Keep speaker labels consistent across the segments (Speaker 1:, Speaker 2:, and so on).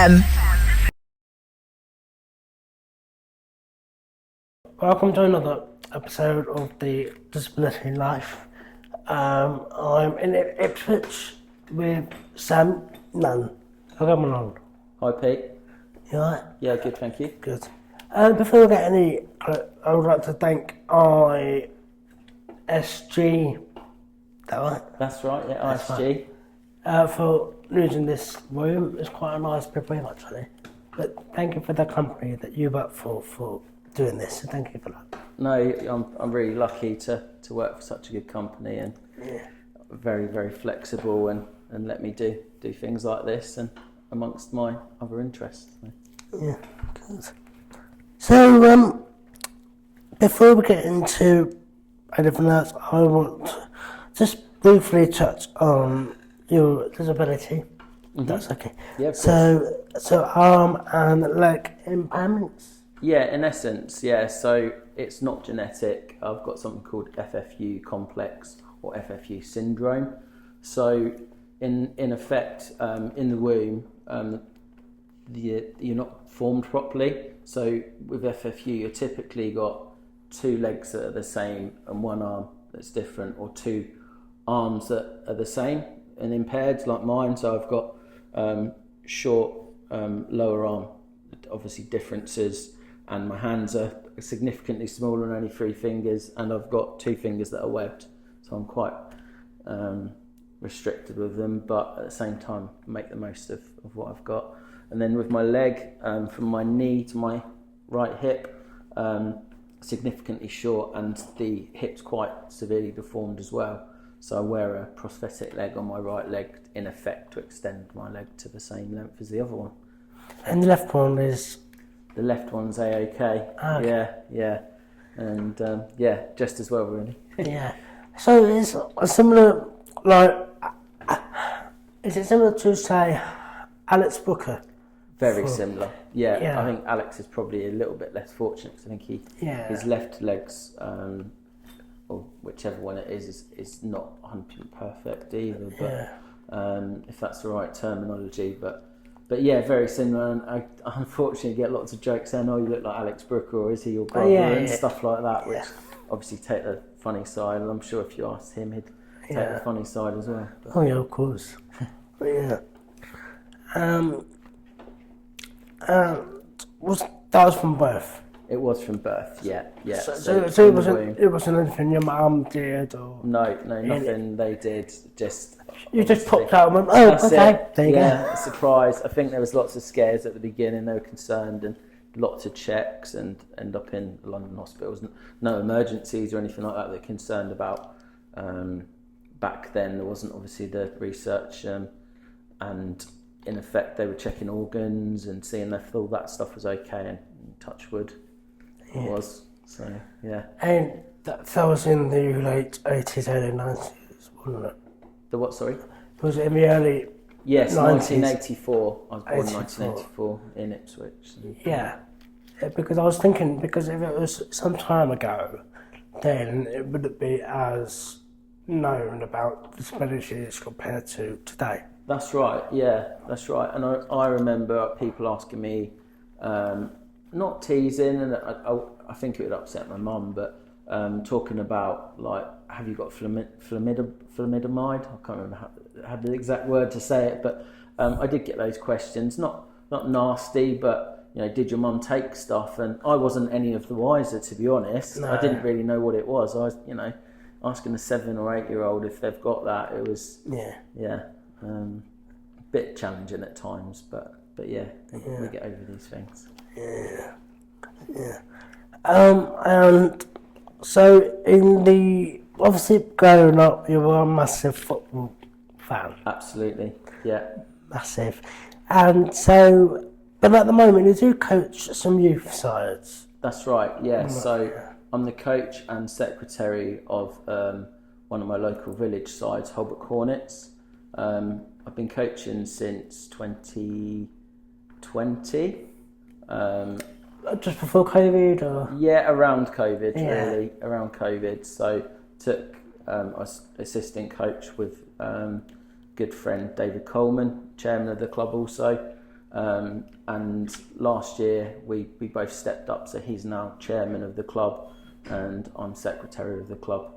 Speaker 1: FM.
Speaker 2: Welcome to another episode of the Disability Life. I'm in Ipswich with Sam Nunn. Welcome along.
Speaker 3: Hi Pete.
Speaker 2: You alright?
Speaker 3: Yeah, good, thank you.
Speaker 2: Good. Before we get any, I would like to thank ISG. Is that right?
Speaker 3: That's right, yeah, ISG.
Speaker 2: For using this room. It's quite a nice room actually. But thank you for the company that you work for doing this. So thank you for that.
Speaker 3: No, I'm really lucky to work for such a good company and very, very flexible and let me do things like this and amongst my other interests.
Speaker 2: Yeah, good. So, before we get into anything else, I want to just briefly touch on your disability. Mm-hmm. That's okay.
Speaker 3: Yeah, of course.
Speaker 2: So arm and leg impairments?
Speaker 3: Yeah, in essence, yeah. So it's not genetic. I've got something called FFU complex or FFU syndrome. So in effect, in the womb, you're not formed properly. So with FFU, you've typically got two legs that are the same and one arm that's different, or two arms that are the same and impaired, like mine. So I've got short lower arm, obviously differences, and my hands are significantly smaller and only 3 fingers, and I've got 2 fingers that are webbed. So I'm quite restricted with them, but at the same time make the most of what I've got. And then with my leg, from my knee to my right hip, significantly short, and the hip's quite severely deformed as well. So I wear a prosthetic leg on my right leg, in effect, to extend my leg to the same length as the other one.
Speaker 2: And the left one is?
Speaker 3: The left one's A-OK.
Speaker 2: Oh, okay.
Speaker 3: Yeah. And just as well, really.
Speaker 2: Yeah. So it's a similar, is it similar to, say, Alex Booker?
Speaker 3: Very similar. Yeah,
Speaker 2: I
Speaker 3: think Alex is probably a little bit less fortunate because I think his left legs, or whichever one it is not 100% perfect either. But if that's the right terminology, but yeah, very similar. And I unfortunately get lots of jokes saying, "Oh, you look like Alex Brooker," or "Is he your brother?" and stuff like that, which obviously take the funny side. And I'm sure if you asked him, he'd take the funny side as well. But.
Speaker 2: Oh yeah, of course. But yeah. That was from birth?
Speaker 3: It was from birth, yeah.
Speaker 2: So it wasn't anything your mum did? Or
Speaker 3: No, nothing they did, just...
Speaker 2: You just popped out and went, oh, okay, there you go.
Speaker 3: Yeah, surprise. I think there was lots of scares at the beginning, they were concerned, and lots of checks, and end up in London hospitals. No emergencies or anything like that they're concerned about. Back then there wasn't obviously the research, and in effect they were checking organs and seeing if all that stuff was okay, and touch wood it was. So yeah.
Speaker 2: And that was in the late 80s, early 90s, wasn't it?
Speaker 3: The what, sorry?
Speaker 2: Was it in the early 90s?
Speaker 3: 1984. I was born in 1984 in Ipswich.
Speaker 2: Yeah, because I was thinking, because if it was some time ago, then it wouldn't be as known about disabilities compared to today.
Speaker 3: That's right, yeah, that's right. And I remember people asking me, not teasing, and I think it would upset my mum, but talking about, like, have you got thalidomide? I can't remember how the exact word to say it, but I did get those questions. Not nasty, but, you know, did your mum take stuff? And I wasn't any of the wiser, to be honest. No. I didn't really know what it was. I was, asking a 7 or 8 year old if they've got that. It was a bit challenging at times, but yeah, we get over these things.
Speaker 2: Yeah. And so obviously growing up, you were a massive football fan.
Speaker 3: Absolutely, yeah.
Speaker 2: Massive. And so, but at the moment you do coach some youth sides.
Speaker 3: That's right, yeah. So I'm the coach and secretary of one of my local village sides, Holbrook Hornets. I've been coaching since 2020.
Speaker 2: Just before COVID, or?
Speaker 3: Yeah, around COVID, really, around COVID. So took I was assistant coach with good friend David Coleman, chairman of the club also. And last year we both stepped up, so he's now chairman of the club and I'm secretary of the club,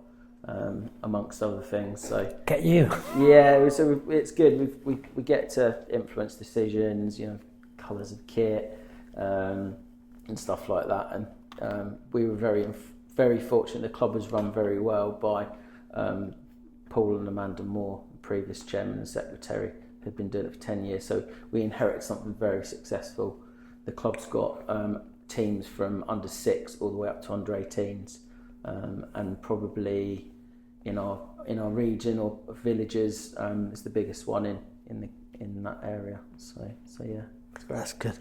Speaker 3: amongst other things. So
Speaker 2: Get you.
Speaker 3: yeah, so it's good. We get to influence decisions, colours of kit, and stuff like that. And we were very fortunate. The club was run very well by Paul and Amanda Moore, the previous chairman and secretary, who'd been doing it for 10 years. So we inherited something very successful. The club's got teams from under 6 all the way up to under 18s, and probably in our region or villages, is the biggest one in that area. So yeah, it's great.
Speaker 2: That's good.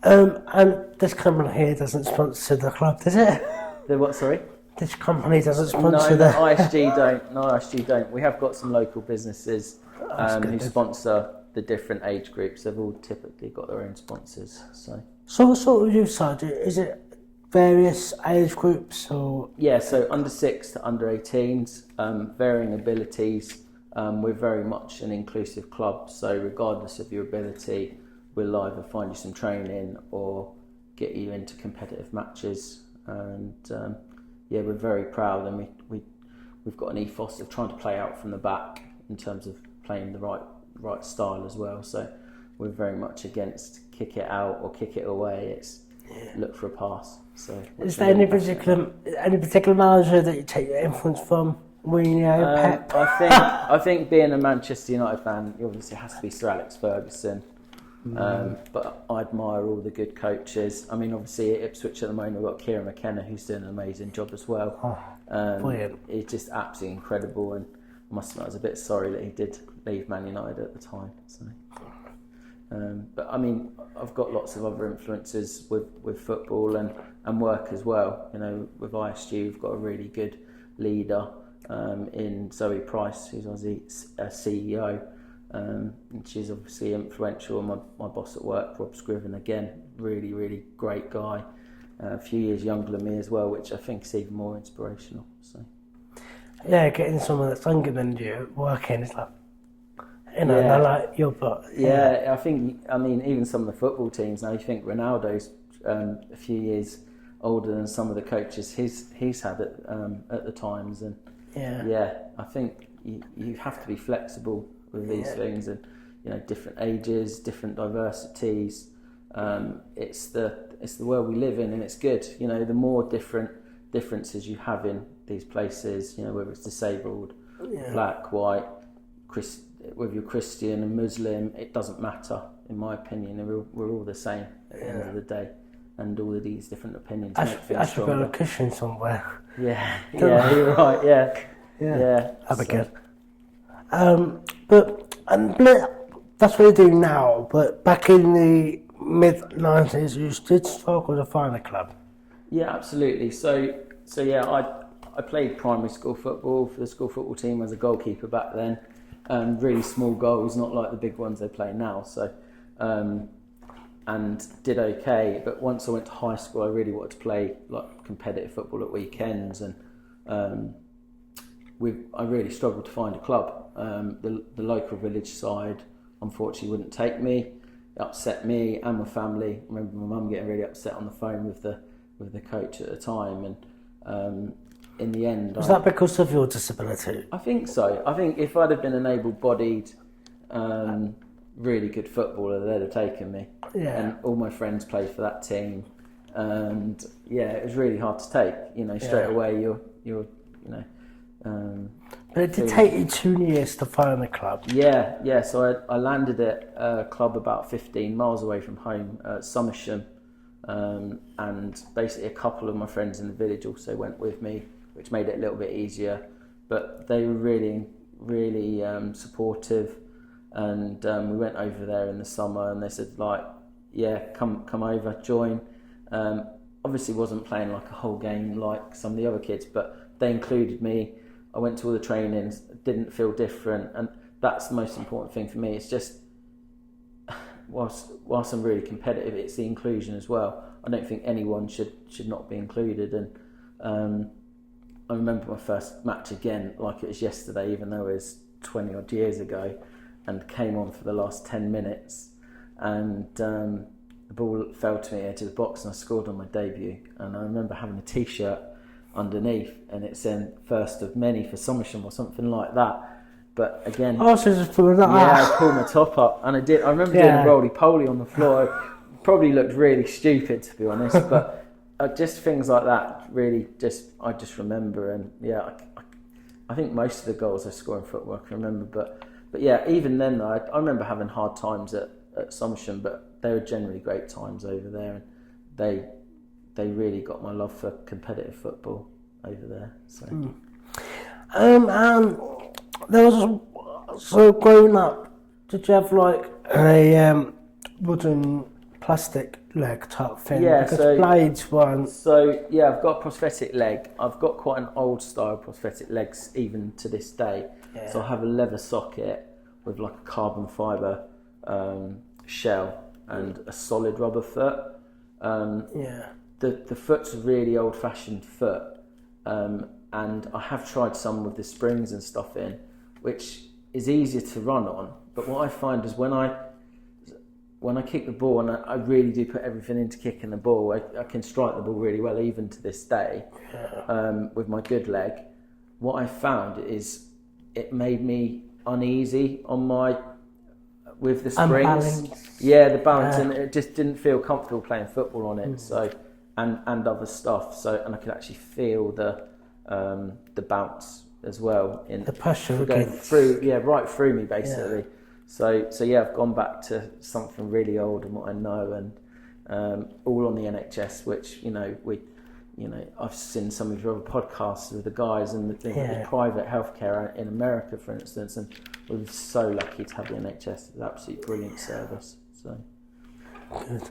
Speaker 2: And this company here doesn't sponsor the club, does it?
Speaker 3: The what? Sorry.
Speaker 2: This company doesn't sponsor
Speaker 3: No,
Speaker 2: the...
Speaker 3: ISG don't. No, ISG don't. We have got some local businesses who sponsor the different age groups. They've all typically got their own sponsors.
Speaker 2: So what sort of youth side? Is it various age groups or...?
Speaker 3: Yeah, so under 6 to under 18s, varying abilities. We're very much an inclusive club, so regardless of your ability, we'll either find you some training or get you into competitive matches. And yeah, we're very proud, and we've got an ethos of trying to play out from the back in terms of playing the right style as well. So we're very much against kick it out or kick it away. It's look for a pass. So
Speaker 2: is there any particular manager that you take your influence from? Pep?
Speaker 3: I think being a Manchester United fan, it obviously has to be Sir Alex Ferguson. But I admire all the good coaches. I mean, obviously at Ipswich at the moment we've got Kieran McKenna, who's doing an amazing job as well.
Speaker 2: Brilliant.
Speaker 3: He's just absolutely incredible, and I must admit I was a bit sorry that he did leave Man United at the time. So. But I mean, I've got lots of other influences with football and work as well. With ISG we've got a really good leader in Zoe Price, who's Aussie's CEO. And she's obviously influential. My boss at work, Rob Scriven, again, really, really great guy. A few years younger than me as well, which I think is even more inspirational. So,
Speaker 2: yeah, getting someone that's younger than you working is like, they're like your butt.
Speaker 3: Yeah, I mean, even some of the football teams now, you think Ronaldo's a few years older than some of the coaches he's had at the times, and I think you have to be flexible with these things, and different ages, different diversities. It's the world we live in, and it's good. The more differences you have in these places, whether it's disabled, black, white, whether you're Christian and Muslim, it doesn't matter. In my opinion, we're all the same at the end of the day, and all of these different opinions make things stronger.
Speaker 2: I should go to a cushion somewhere.
Speaker 3: Yeah, you're right. Yeah.
Speaker 2: That'd be good. But that's what you do now. But back in the mid-90s, you did start with a final club.
Speaker 3: Yeah, absolutely. So yeah, I played primary school football for the school football team as a goalkeeper back then. Really small goals, not like the big ones they play now. So, and did okay. But once I went to high school, I really wanted to play like competitive football at weekends, and I really struggled to find a club. The local village side unfortunately wouldn't take me. It upset me and my family. I remember my mum getting really upset on the phone with the coach at the time, and in the end,
Speaker 2: was that because of your disability?
Speaker 3: I think so. I think if I'd have been an able-bodied, really good footballer, they'd have taken me. Yeah. And all my friends played for that team, and it was really hard to take. Straight away you're.
Speaker 2: But it did take you 2 years to find a club.
Speaker 3: Yeah. So I landed at a club about 15 miles away from home at Somersham, and basically a couple of my friends in the village also went with me, which made it a little bit easier. But they were really, really supportive, and we went over there in the summer, and they said come over, join. Obviously wasn't playing like a whole game like some of the other kids, but they included me. I went to all the trainings, didn't feel different, and that's the most important thing for me. It's just, whilst I'm really competitive, it's the inclusion as well. I don't think anyone should not be included, and I remember my first match again like it was yesterday, even though it was 20 odd years ago, and came on for the last 10 minutes, and the ball fell to me into the box, and I scored on my debut. And I remember having a T-shirt underneath, and it said "First of many for Somersham" or something like that. But again,
Speaker 2: so just put that.
Speaker 3: I pulled my top up, and I did. I remember doing a roly-poly on the floor. Probably looked really stupid, to be honest, but just things like that really I just remember. And I think most of the goals I score in football I can remember, but yeah, even then though, I remember having hard times at Somersham, but they were generally great times over there, and they really got my love for competitive football over there. So
Speaker 2: and there was so growing up, did you have like a wooden plastic leg type thing?
Speaker 3: Yeah,
Speaker 2: because blades weren't.
Speaker 3: So yeah, I've got a prosthetic leg. I've got quite an old style prosthetic legs even to this day. Yeah. So I have a leather socket with like a carbon fibre shell and a solid rubber foot. The foot's a really old fashioned foot, and I have tried some with the springs and stuff in, which is easier to run on. But what I find is when I kick the ball, and I really do put everything into kicking the ball, I can strike the ball really well even to this day with my good leg. What I found is it made me uneasy with the springs. The balance, and it just didn't feel comfortable playing football on it. So and other stuff. So and I could actually feel the bounce as well in
Speaker 2: the pressure
Speaker 3: going through, right through me basically. So I've gone back to something really old and what I know, and all on the NHS, which I've seen some of your other podcasts with the guys and the private healthcare in America, for instance, and we're so lucky to have the NHS. It's an absolutely brilliant service. So
Speaker 2: good.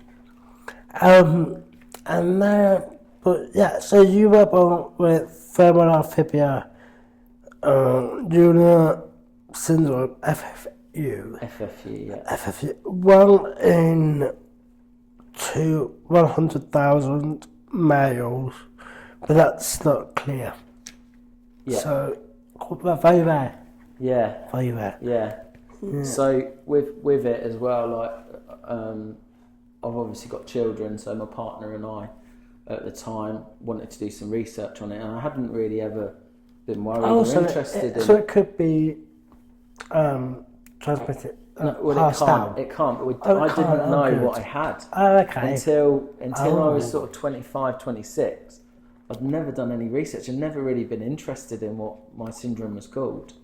Speaker 2: So you were born with femur fibula ulna syndrome, FFU.
Speaker 3: FFU, yeah.
Speaker 2: FFU. 1 in 100,000 males, but that's not clear.
Speaker 3: Yeah.
Speaker 2: So, very rare.
Speaker 3: Yeah.
Speaker 2: Very rare.
Speaker 3: Yeah. So with it as well, like I've obviously got children, so my partner and I at the time wanted to do some research on it, and I hadn't really ever been worried or interested in.
Speaker 2: So it could be transmitted.
Speaker 3: It can't. But I didn't know what I had until I was sort of 25, 26. I'd never done any research. I'd never really been interested in what my syndrome was called.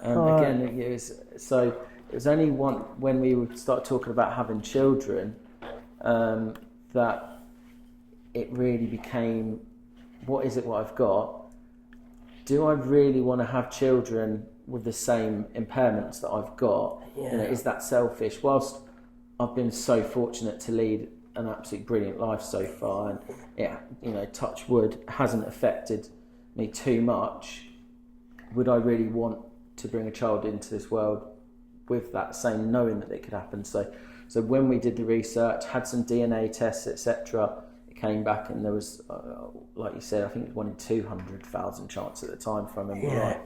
Speaker 3: Again, it was only when we would start talking about having children that it really became, what I've got? Do I really want to have children with the same impairments that I've got?
Speaker 2: Yeah.
Speaker 3: Is that selfish? Whilst I've been so fortunate to lead an absolutely brilliant life so far, and touch wood, hasn't affected me too much, would I really want to bring a child into this world with that same knowing that it could happen? So when we did the research, had some DNA tests, etc., it came back and there was, like you said, I think it was 1 in 200,000 chance at the time, if I remember right.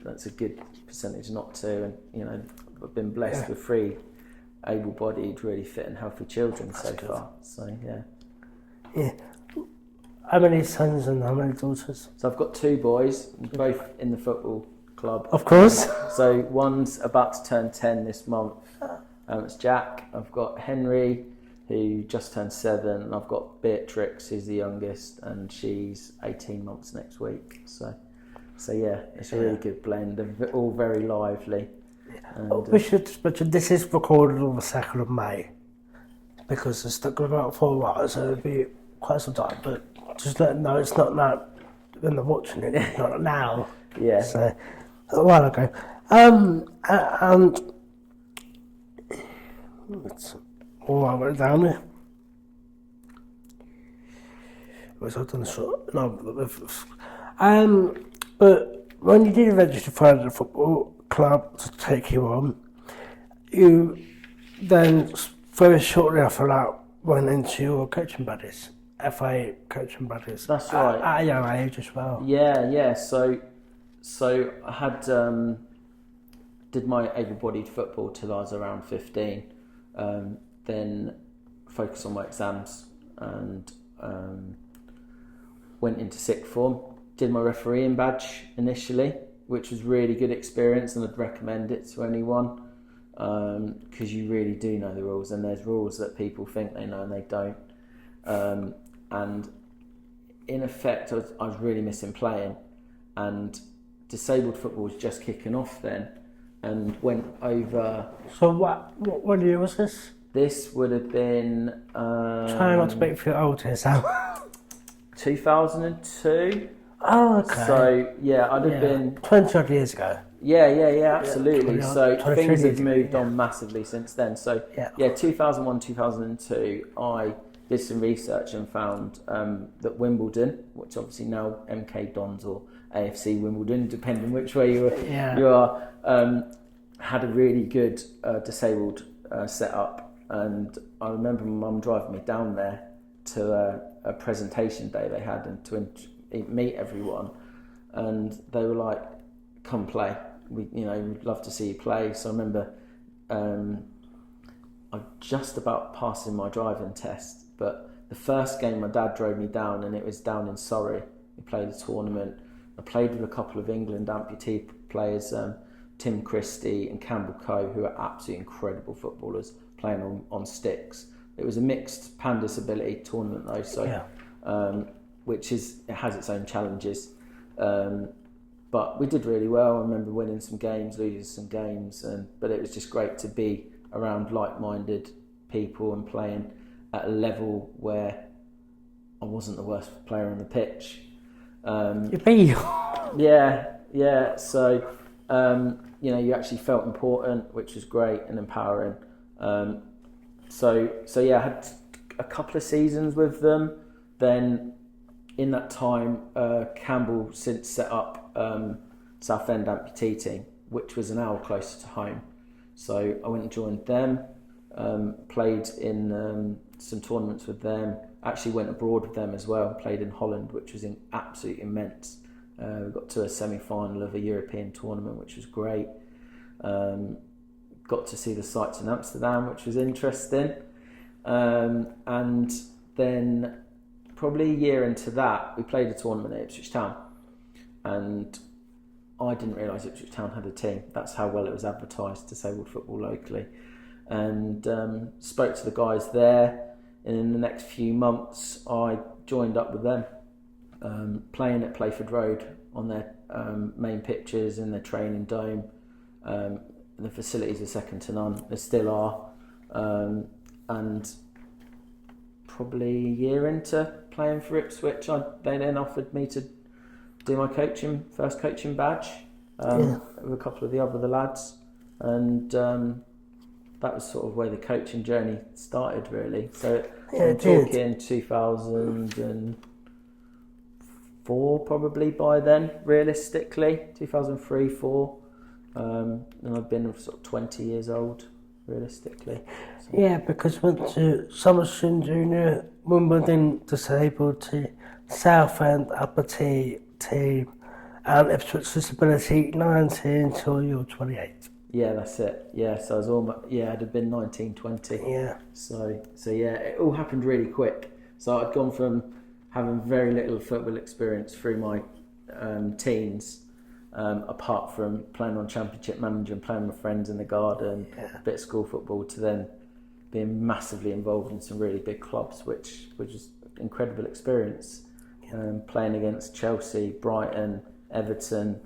Speaker 3: That's a good percentage not to, and I've been blessed with 3 able-bodied, really fit and healthy children so far. So
Speaker 2: yeah. How many sons and how many daughters?
Speaker 3: So I've got 2 boys, both in the football club.
Speaker 2: Of course.
Speaker 3: So one's about to turn 10 this month. It's Jack. I've got Henry, who just turned 7, and I've got Beatrix, who's the youngest, and she's 18 months next week. So yeah, it's a really good blend. They're all very lively. And,
Speaker 2: we should mention this is recorded on the 2nd of May, because it's stuck about 4 hours, so it'll be quite some time, but just let them know it's not now when they're watching it, it's not now.
Speaker 3: Yeah.
Speaker 2: So, a while ago. And it's all I went down there. Was I done short? No, but when you did register for the football club to take you on, you then very shortly after that went into your coaching buddies, FA coaching buddies.
Speaker 3: That's right.
Speaker 2: At a young age as well.
Speaker 3: Yeah. So I had did my able-bodied football till I was around 15. Then focused on my exams and went into sixth form. Did my refereeing badge initially, which was really good experience, and I'd recommend it to anyone because you really do know the rules, and there's rules that people think they know and they don't. And in effect, I was really missing playing, and disabled football was just kicking off then, and went over.
Speaker 2: So what year was this?
Speaker 3: This would have been
Speaker 2: Try not to make you feel old here, Sam.
Speaker 3: 2002.
Speaker 2: Oh, okay.
Speaker 3: So yeah, I'd have been
Speaker 2: 20 odd years ago.
Speaker 3: Yeah, absolutely.
Speaker 2: Yeah,
Speaker 3: so
Speaker 2: 23
Speaker 3: things have
Speaker 2: years
Speaker 3: moved
Speaker 2: ago,
Speaker 3: on massively since then. So
Speaker 2: Yeah.
Speaker 3: 2001, 2002, I did some research and found that Wimbledon, which obviously now MK Dons or AFC Wimbledon, depending which way you are, had a really good disabled setup. And I remember my mum driving me down there to a presentation day they had, and to meet everyone, and they were like, "Come play. We'd love to see you play." So I remember I just about passing my driving test, but the first game my dad drove me down, and it was down in Surrey. We played a tournament. I played with a couple of England amputee players, Tim Christie and Campbell Coe, who are absolutely incredible footballers, playing on sticks. It was a mixed pan disability tournament though, so which has its own challenges. But we did really well. I remember winning some games, losing some games, but it was just great to be around like-minded people and playing at a level where I wasn't the worst player on the pitch. Yeah. So you actually felt important, which was great and empowering. So I had a couple of seasons with them. Then in that time, Campbell since set up Southend amputee team, which was an hour closer to home. So I went and joined them, played in some tournaments with them, actually went abroad with them as well, played in Holland, which was absolutely immense. We got to a semi-final of a European tournament, which was great. Got to see the sights in Amsterdam, which was interesting. And then probably a year into that, we played a tournament at Ipswich Town. And I didn't realise Ipswich Town had a team. That's how well it was advertised, disabled football locally. And spoke to the guys there. And in the next few months, I joined up with them, playing at Playford Road on their main pitches in their training dome. The facilities are second to none. They still are. And probably a year into playing for Ipswich, they then offered me to do my first coaching badge with a couple of the other lads. And that was sort of where the coaching journey started, really. So I'm talking 2004 probably by then, realistically, 2003, 4. And I've been sort of 20 years old, realistically. So.
Speaker 2: Yeah, because went to Somerset Junior, Wimbledon disabled team, Southend amputee team, and Ipswich disability 19 till you're 28.
Speaker 3: Yeah, that's it. Yeah, so I was almost, I'd have been 19, 20.
Speaker 2: Yeah.
Speaker 3: So yeah, it all happened really quick. So I'd gone from having very little football experience through my teens, apart from playing on Championship Manager and playing with friends in the garden, a bit of school football, to then being massively involved in some really big clubs, which was an incredible experience. Playing against Chelsea, Brighton, Everton,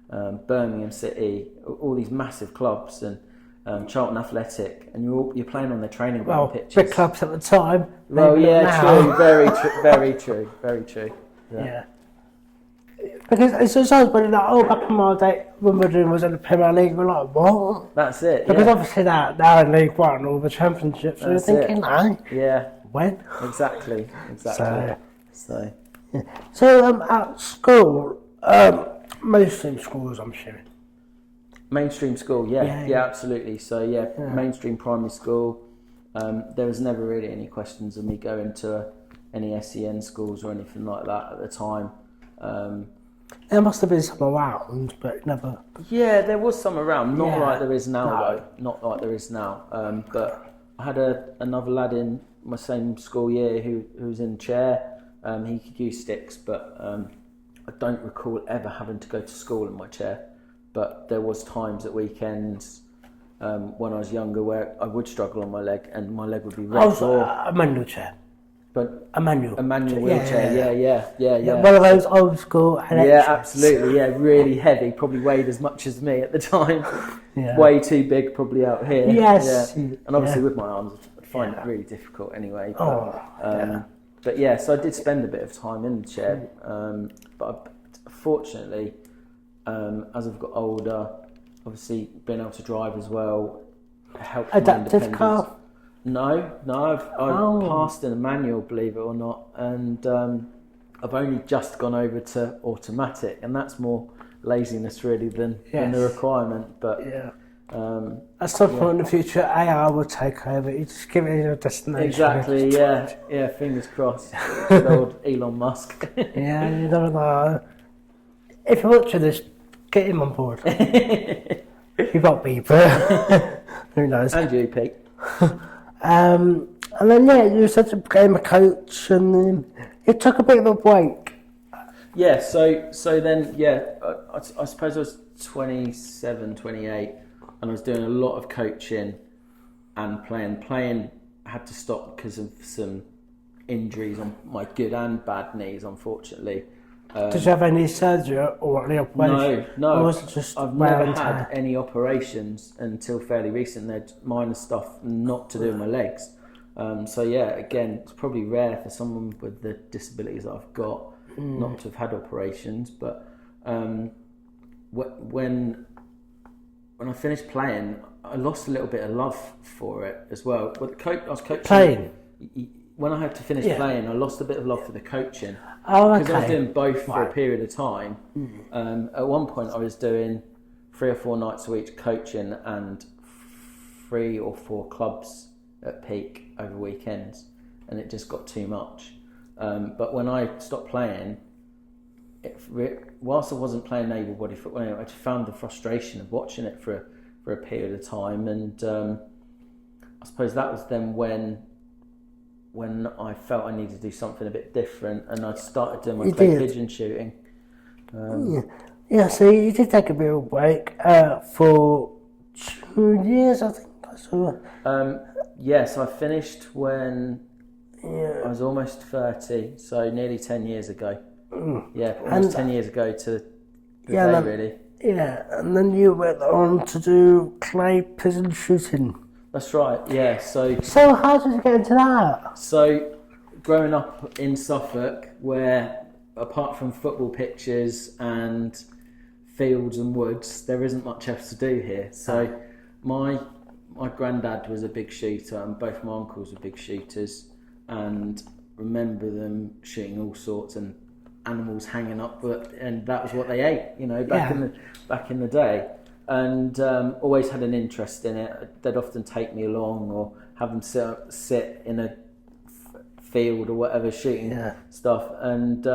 Speaker 3: Birmingham City, all these massive clubs, and Charlton Athletic, and you're playing on their training ground pitches.
Speaker 2: Big clubs at the time.
Speaker 3: Well, yeah, true, very true.
Speaker 2: Yeah. Because it's always been like, back in my day, Wimbledon was in the Premier League, we're like, what?
Speaker 3: That's it.
Speaker 2: Because obviously now in League One, all the championships, and you're thinking, when?
Speaker 3: Exactly. So.
Speaker 2: Yeah. So at school, mainstream schools, I'm assuming.
Speaker 3: Mainstream school, yeah, absolutely. So mainstream primary school. There was never really any questions of me going to any SEN schools or anything like that at the time.
Speaker 2: There must have been some around, but never.
Speaker 3: Yeah, there was some around, not
Speaker 2: Yeah.
Speaker 3: like there is now
Speaker 2: No.
Speaker 3: though. Not like there is now. But I had another lad in my same school year who was in chair. He could use sticks, but I don't recall ever having to go to school in my chair. But there was times at weekends when I was younger where I would struggle on my leg, and my leg would be red raw.
Speaker 2: A manual chair.
Speaker 3: But
Speaker 2: A manual.
Speaker 3: a manual wheelchair, yeah.
Speaker 2: One of those old school electrics.
Speaker 3: Yeah, absolutely. Yeah, really heavy. Probably weighed as much as me at the time.
Speaker 2: Yeah.
Speaker 3: Way too big, probably out here.
Speaker 2: Yes.
Speaker 3: Yeah. And obviously with my arms, I find it really difficult anyway. But,
Speaker 2: Oh,
Speaker 3: but yeah, so I did spend a bit of time in the chair. But fortunately, as I've got older, obviously being able to drive as well helped my
Speaker 2: Adaptive
Speaker 3: independence.
Speaker 2: car?
Speaker 3: No, I've passed in a manual, believe it or not, and I've only just gone over to automatic, and that's more laziness really than the requirement. But
Speaker 2: at some point in the future, AI will take over. You just give it your destination.
Speaker 3: exactly, yeah. Fingers crossed. Good old Elon Musk.
Speaker 2: Yeah, you never know. If you're watching this, get him on board. You've got people. Who knows?
Speaker 3: And you, Pete.
Speaker 2: And then you said you became a coach, and then you took a bit of a break.
Speaker 3: Yeah, so then, I suppose I was 27, 28, and I was doing a lot of coaching and playing. Playing had to stop because of some injuries on my good and bad knees, unfortunately.
Speaker 2: Did you have any surgery or any operation?
Speaker 3: No.
Speaker 2: Or was it just
Speaker 3: I've
Speaker 2: wear
Speaker 3: never
Speaker 2: and
Speaker 3: had
Speaker 2: tear?
Speaker 3: any operations until fairly recent. They're minor stuff, not to do with my legs. So yeah, again, it's probably rare for someone with the disabilities that I've got not to have had operations. But when I finished playing, I lost a little bit of love for it as well. Well, I was coaching.
Speaker 2: Playing?
Speaker 3: When I had to finish playing, I lost a bit of love for the coaching.
Speaker 2: Oh, okay.
Speaker 3: Because I was doing both for a period of time. At one point, I was doing 3 or 4 nights a week coaching and 3 or 4 clubs at peak over weekends, and it just got too much. But when I stopped playing, whilst I wasn't playing able-bodied football, I just found the frustration of watching it for a period of time, and I suppose that was then when I felt I needed to do something a bit different, and I started doing my clay pigeon shooting.
Speaker 2: Yeah, so you did take a bit of a break for 2 years, I think.
Speaker 3: So I finished when I was almost 30, so nearly 10 years ago. Yeah, almost 10 years ago to the day, really.
Speaker 2: Yeah, and then you went on to do clay pigeon shooting.
Speaker 3: That's right, yeah. So
Speaker 2: how did you get into that?
Speaker 3: So, growing up in Suffolk, where apart from football pitches and fields and woods, there isn't much else to do here. So, my granddad was a big shooter, and both my uncles were big shooters, and remember them shooting all sorts and animals hanging up, and that was what they ate, back in the day. And always had an interest in it. They'd often take me along or have them sit in a field or whatever shooting stuff. And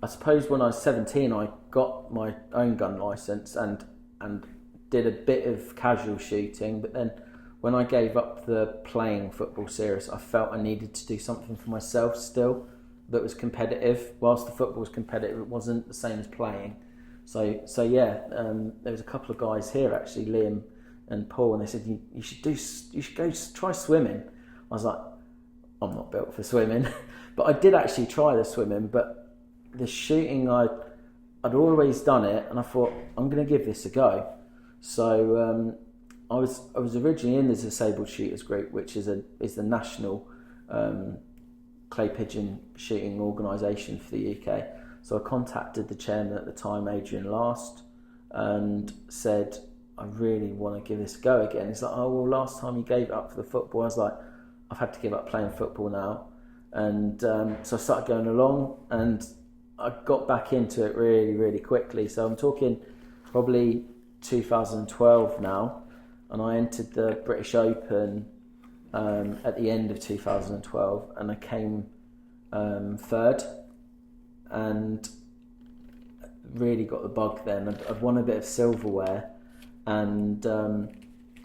Speaker 3: I suppose when I was 17, I got my own gun licence and did a bit of casual shooting. But then when I gave up the playing football serious, I felt I needed to do something for myself still that was competitive. Whilst the football was competitive, it wasn't the same as playing. So there was a couple of guys here actually, Liam and Paul, and they said you should go try swimming. I was like, I'm not built for swimming, but I did actually try the swimming. But the shooting, I'd always done it, and I thought I'm going to give this a go. So I was originally in the Disabled Shooters Group, which is the national clay pigeon shooting organisation for the UK. So I contacted the chairman at the time, Adrian Last, and said, I really want to give this a go again. He's like, oh, well, last time you gave it up for the football. I was like, I've had to give up playing football now. And so I started going along, and I got back into it really, really quickly. So I'm talking probably 2012 now, and I entered the British Open at the end of 2012, and I came third. And really got the bug then. I'd won a bit of silverware, and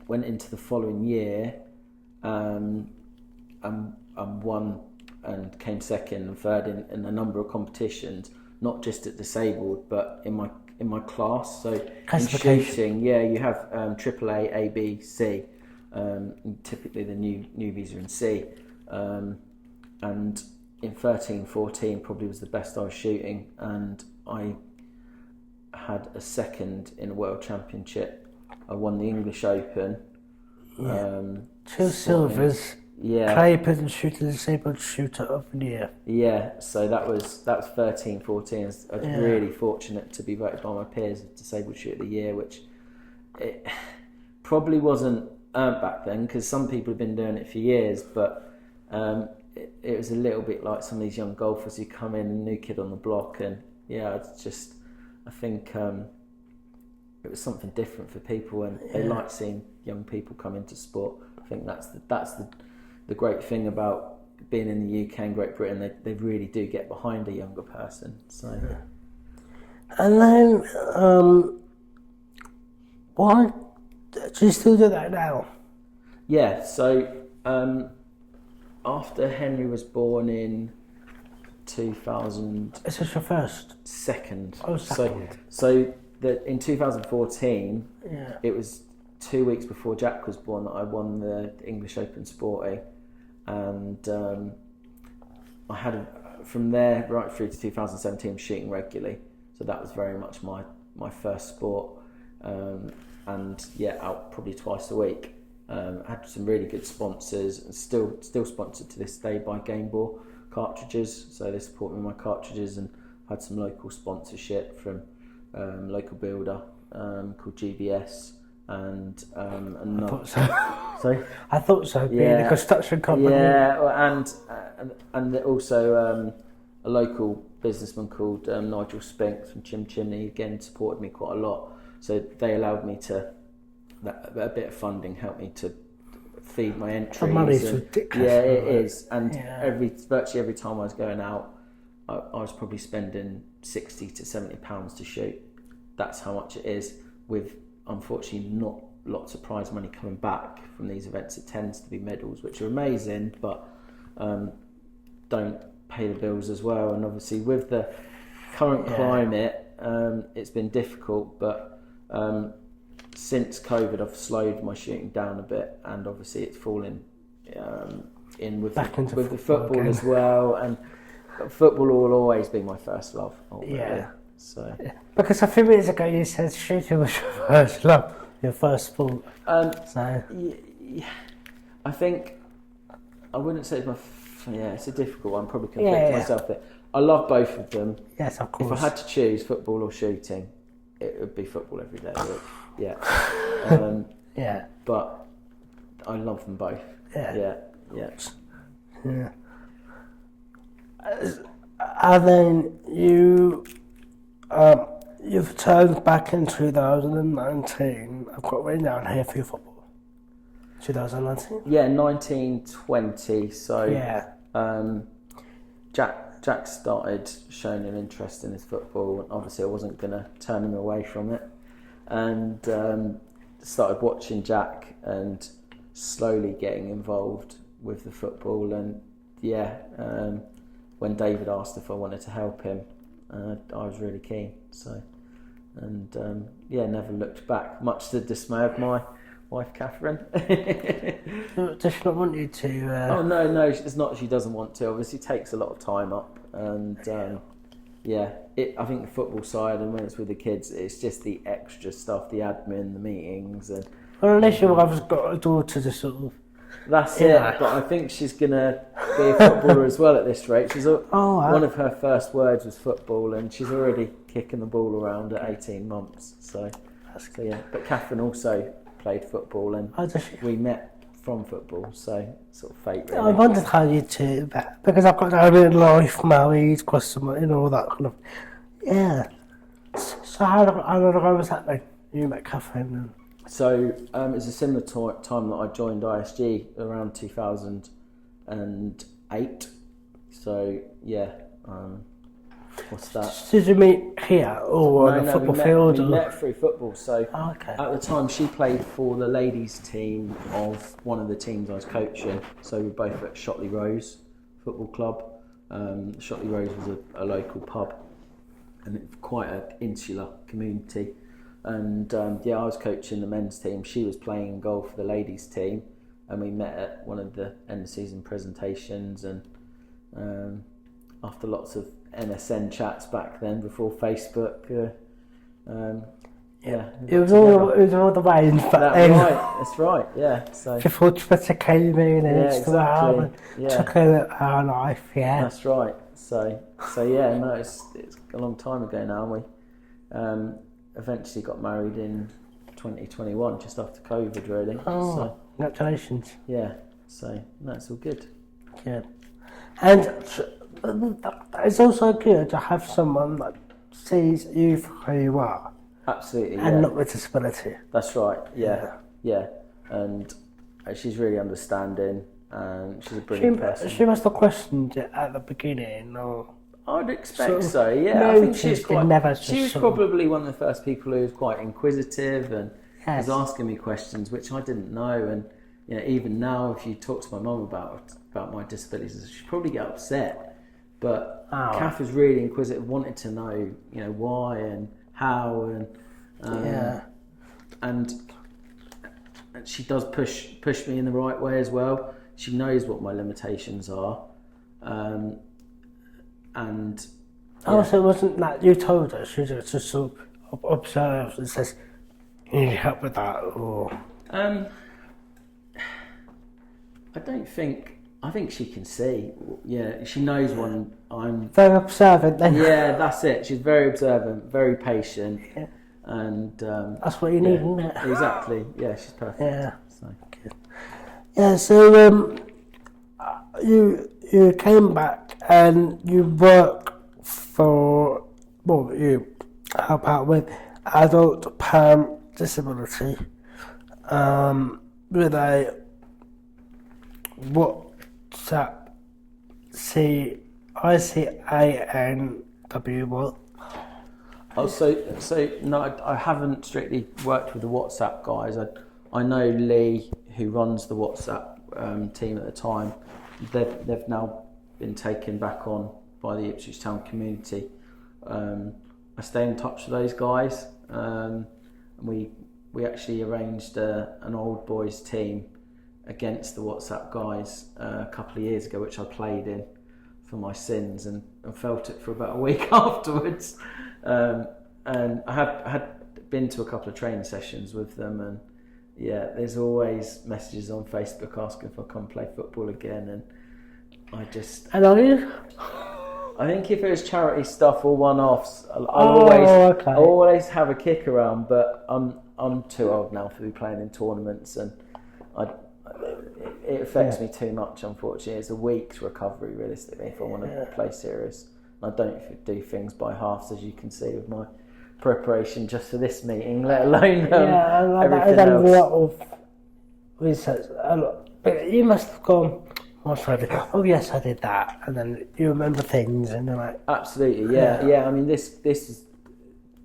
Speaker 3: went into the following year, and won and came second and third in a number of competitions, not just at disabled, but in my class. So in shooting, you have AAA, A, B, C. Typically the newbies are in C, and in 13-14 probably was the best I was shooting, and I had a second in a world championship. I won the English Open.
Speaker 2: Two silvers.
Speaker 3: Yeah.
Speaker 2: Clay pigeon shooter, disabled shooter of the year.
Speaker 3: Yeah, so that was 13-14. I was really fortunate to be voted by my peers as disabled shooter of the year, which it probably wasn't earned back then, because some people have been doing it for years, but it was a little bit like some of these young golfers who come in, a new kid on the block, and I think it was something different for people, and they like seeing young people come into sport. I think that's the great thing about being in the UK and Great Britain. They really do get behind a younger person. So,
Speaker 2: and then why do you still do that now?
Speaker 3: Yeah. So after Henry was born in 2000,
Speaker 2: is this your first?
Speaker 3: Second.
Speaker 2: Oh, second.
Speaker 3: So in 2014,
Speaker 2: it
Speaker 3: was 2 weeks before Jack was born that I won the English Open Sporting, and I had from there right through to 2017 shooting regularly. So that was very much my first sport, and out probably twice a week. Had some really good sponsors, and still sponsored to this day by Game Ball cartridges. So they support me with my cartridges, and had some local sponsorship from local builder called GBS, and
Speaker 2: I thought so.
Speaker 3: Sorry?
Speaker 2: I thought so. Being a construction company.
Speaker 3: Yeah, and also a local businessman called Nigel Spinks from Chim Chimney, again supported me quite a lot. So they allowed me a bit of funding helped me to feed my entries.
Speaker 2: The money's ridiculous.
Speaker 3: Yeah, it is. And virtually every time I was going out, I was probably spending £60 to £70 to shoot. That's how much it is, with unfortunately not lots of prize money coming back from these events. It tends to be medals, which are amazing, but don't pay the bills as well. And obviously with the current climate, it's been difficult, but since COVID I've slowed my shooting down a bit, and obviously it's fallen in with the football again as well, and football will always be my first love ultimately. So
Speaker 2: because a few minutes ago you said shooting was your first love, your first sport.
Speaker 3: I think I wouldn't say it's it's a difficult one. Probably conflict myself there. I love both of them.
Speaker 2: Yes, of course.
Speaker 3: If I had to choose football or shooting, it would be football every day. But I love them both.
Speaker 2: And then you've returned back in 2019. I've got written down here for your football. 2019?
Speaker 3: Yeah, 1920. So Jack started showing an interest in his football, and obviously I wasn't going to turn him away from it, and started watching Jack and slowly getting involved with the football. And when David asked if I wanted to help him, I was really keen. So, and never looked back, much to the dismay of my wife Catherine.
Speaker 2: Does she not want you to?
Speaker 3: Oh no, it's not. She doesn't want to. Obviously, it takes a lot of time up, and I think the football side, and when it's with the kids, it's just the extra stuff, the admin, the meetings, and.
Speaker 2: Well, unless your mother's got a daughter to sort of.
Speaker 3: That's it. But I think she's gonna be a footballer as well at this rate. She's one of her first words was football, and she's already kicking the ball around at 18 months. So But Catherine also played football, and we met from football, so sort of fate really.
Speaker 2: I wondered how you two met, because I've got down in life, married, question, all that kind of. Yeah. So how long was that then? You met Catherine then?
Speaker 3: So it was a similar time that I joined ISG around 2008. So What's that?
Speaker 2: Did you meet here or on a football field?
Speaker 3: We met through football. So
Speaker 2: Okay.
Speaker 3: at the time, she played for the ladies' team of one of the teams I was coaching. So we were both at Shotley Rose Football Club. Shotley Rose was a local pub, and it's quite an insular community. And I was coaching the men's team. She was playing goal for the ladies' team, and we met at one of the end of season presentations. And after lots of MSN chats back then, before Facebook, it
Speaker 2: was all the ways back then.
Speaker 3: That's right. Yeah. So
Speaker 2: before Twitter came in and Instagram
Speaker 3: exactly.
Speaker 2: took over our life. Yeah.
Speaker 3: That's right. So yeah. No, it's a long time ago now. And we eventually got married in 2021, just after COVID, really.
Speaker 2: Oh,
Speaker 3: so,
Speaker 2: congratulations.
Speaker 3: Yeah. So that's all good.
Speaker 2: Good. And it's also good to have someone that sees you for who you are.
Speaker 3: Absolutely.
Speaker 2: And not with disability.
Speaker 3: That's right. Yeah. And she's really understanding, and she's a brilliant person.
Speaker 2: She must have questioned it at the beginning, or
Speaker 3: I'd expect so. Yeah, I think she was probably one of the first people who was quite inquisitive and was asking me questions which I didn't know. And even now, if you talk to my mum about my disabilities, she'd probably get upset. But Kath is really inquisitive, wanted to know, why and how, and she does push me in the right way as well. She knows what my limitations are, so it
Speaker 2: wasn't that you told her, she just sort of observes and says, you need help with that, or
Speaker 3: I think she can see. Yeah, she knows when I'm
Speaker 2: very observant. Then
Speaker 3: that's it. She's very observant, very patient, and
Speaker 2: that's what you need, isn't it?
Speaker 3: Exactly. Yeah, she's perfect.
Speaker 2: Yeah.
Speaker 3: So.
Speaker 2: Good. Yeah. So you came back and you work for you help out with adult disability with a WhatsApp ICANW what?
Speaker 3: Oh, so no, I haven't strictly worked with the WhatsApp guys. I know Lee, who runs the WhatsApp team at the time. They've now been taken back on by the Ipswich Town community. I stay in touch with those guys. And we actually arranged an old boys team against the WhatsApp guys a couple of years ago, which I played in for my sins and felt it for about a week afterwards. And I had been to a couple of training sessions with them, and there's always messages on Facebook asking if I come play football again, and I just...
Speaker 2: And are you?
Speaker 3: I think if it was charity stuff or one-offs, I'll always have a kick around, but I'm too old now to be playing in tournaments, and it affects me too much, unfortunately. It's a week's recovery, realistically, if I want to play serious. I don't do things by halves, as you can see with my preparation just for this meeting, let alone everything else.
Speaker 2: A lot of research. But you must have gone, what I did? Oh yes, I did that, and then you remember things, and you're like,
Speaker 3: absolutely, yeah. I mean, this is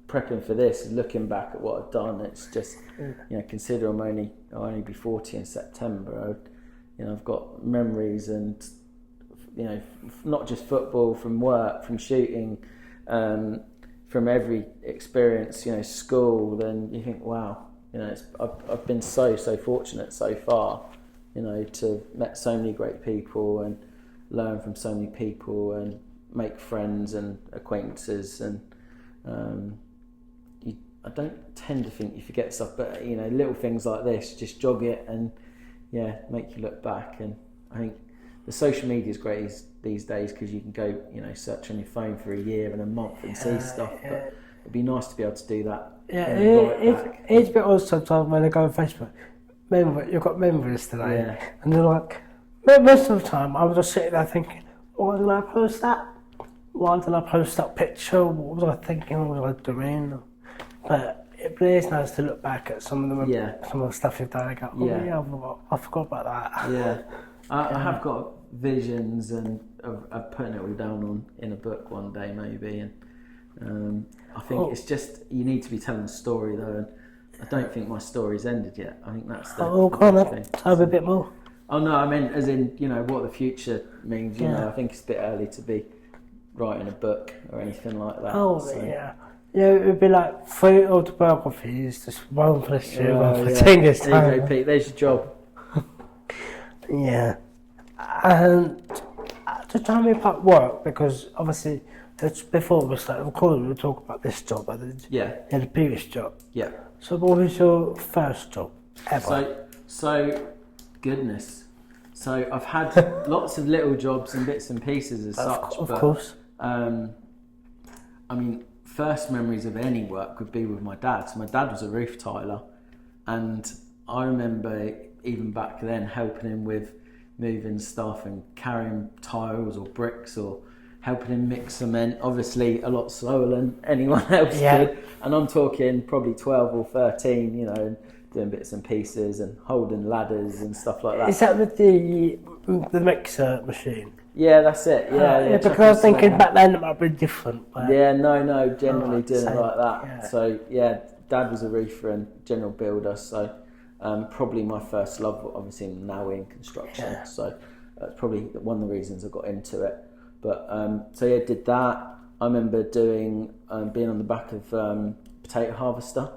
Speaker 3: prepping for this and looking back at what I've done. It's just, consider I'll only be 40 in September. I've got memories and, not just football, from work, from shooting, from every experience, school. Then you think, wow, I've been so fortunate so far, to met so many great people and learn from so many people and make friends and acquaintances, and I don't tend to think you forget stuff, but little things like this just jog it and make you look back. And I think the social media is great these days because you can go search on your phone for a year and a month and see stuff, but it'd be nice to be able to do that. It's
Speaker 2: a bit odd sometimes when I go on Facebook. You've got memories today, and they're like, most of the time I was just sitting there thinking, why did I post that? Why did I post that picture? What was I thinking? What was I doing? But it is nice to look back at some of the stuff you've done. I go, I forgot about that.
Speaker 3: I have got visions and of putting it all down in a book one day maybe, and I think it's just you need to be telling a story though, and I don't think my story's ended yet. I think that's the
Speaker 2: go on,
Speaker 3: thing.
Speaker 2: tell me a bit more.
Speaker 3: Oh no, I mean as in what the future means. You know, I think it's a bit early to be writing a book or anything like that.
Speaker 2: Yeah, it would be like 3 autobiographies, just one for this year, one for 10 years time.
Speaker 3: There you go, Pete. There's your job.
Speaker 2: Yeah, and to tell me about work, because obviously before we started recording, we were talking about this job, and the previous job.
Speaker 3: Yeah.
Speaker 2: So what was your first job ever?
Speaker 3: So goodness. So I've had lots of little jobs and bits and pieces as such.
Speaker 2: Of course.
Speaker 3: I mean, first memories of any work would be with my dad. So my dad was a roof tiler, and I remember even back then helping him with moving stuff and carrying tiles or bricks or helping him mix cement, obviously a lot slower than anyone else did. And I'm talking probably 12 or 13, and doing bits and pieces and holding ladders and stuff like that.
Speaker 2: Is that with the mixer machine?
Speaker 3: Yeah, that's it. Yeah,
Speaker 2: because I was thinking back then it might be different. But
Speaker 3: no, generally doing it like that.
Speaker 2: Yeah.
Speaker 3: So Dad was a roofer and general builder, so probably my first love, obviously now in construction.
Speaker 2: Yeah.
Speaker 3: So that's probably one of the reasons I got into it. But did that. I remember doing being on the back of potato harvester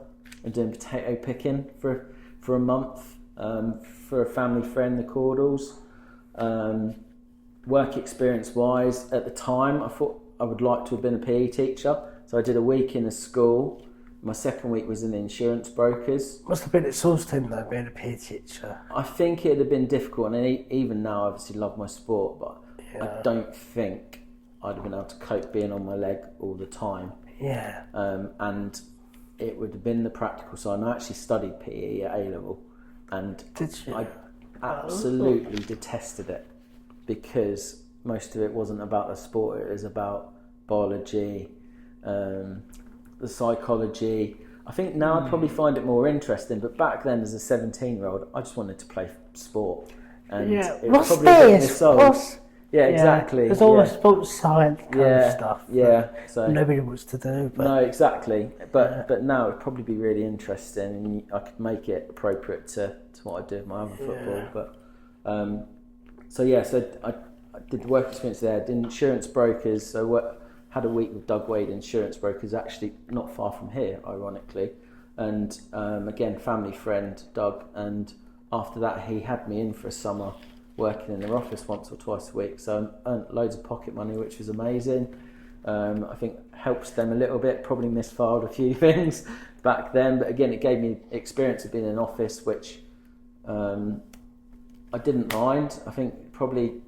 Speaker 3: and doing potato picking for a month for a family friend, the Caudles. Work experience wise, at the time I thought I would like to have been a PE teacher, so I did a week in a school. My second week was in insurance brokers.
Speaker 2: Must have been exhausting though, being a PE teacher.
Speaker 3: I think it had been difficult, and even now I obviously love my sport, but I don't think I'd have been able to cope being on my leg all the time.
Speaker 2: Yeah.
Speaker 3: And it would have been the practical side. And I actually studied PE at A-level, and I absolutely detested it because most of it wasn't about the sport. It was about biology, the psychology. I think now I'd probably find it more interesting, but back then as a 17-year-old, I just wanted to play sport. And it
Speaker 2: what's
Speaker 3: probably
Speaker 2: this?
Speaker 3: Yeah, exactly.
Speaker 2: There's all the sports science kind of stuff.
Speaker 3: Yeah, so
Speaker 2: nobody wants to do. But
Speaker 3: no, exactly. But now it'd probably be really interesting, and I could make it appropriate to what I do with my other football. But so I did the work experience there. Did insurance brokers. So had a week with Doug Wade Insurance Brokers, actually not far from here, ironically. And again, family friend Doug. And after that, he had me in for a summer, working in their office once or twice a week, so I earned loads of pocket money, which was amazing. I think helps them a little bit, probably misfiled a few things back then, but again it gave me experience of being in an office, which I didn't mind. I think probably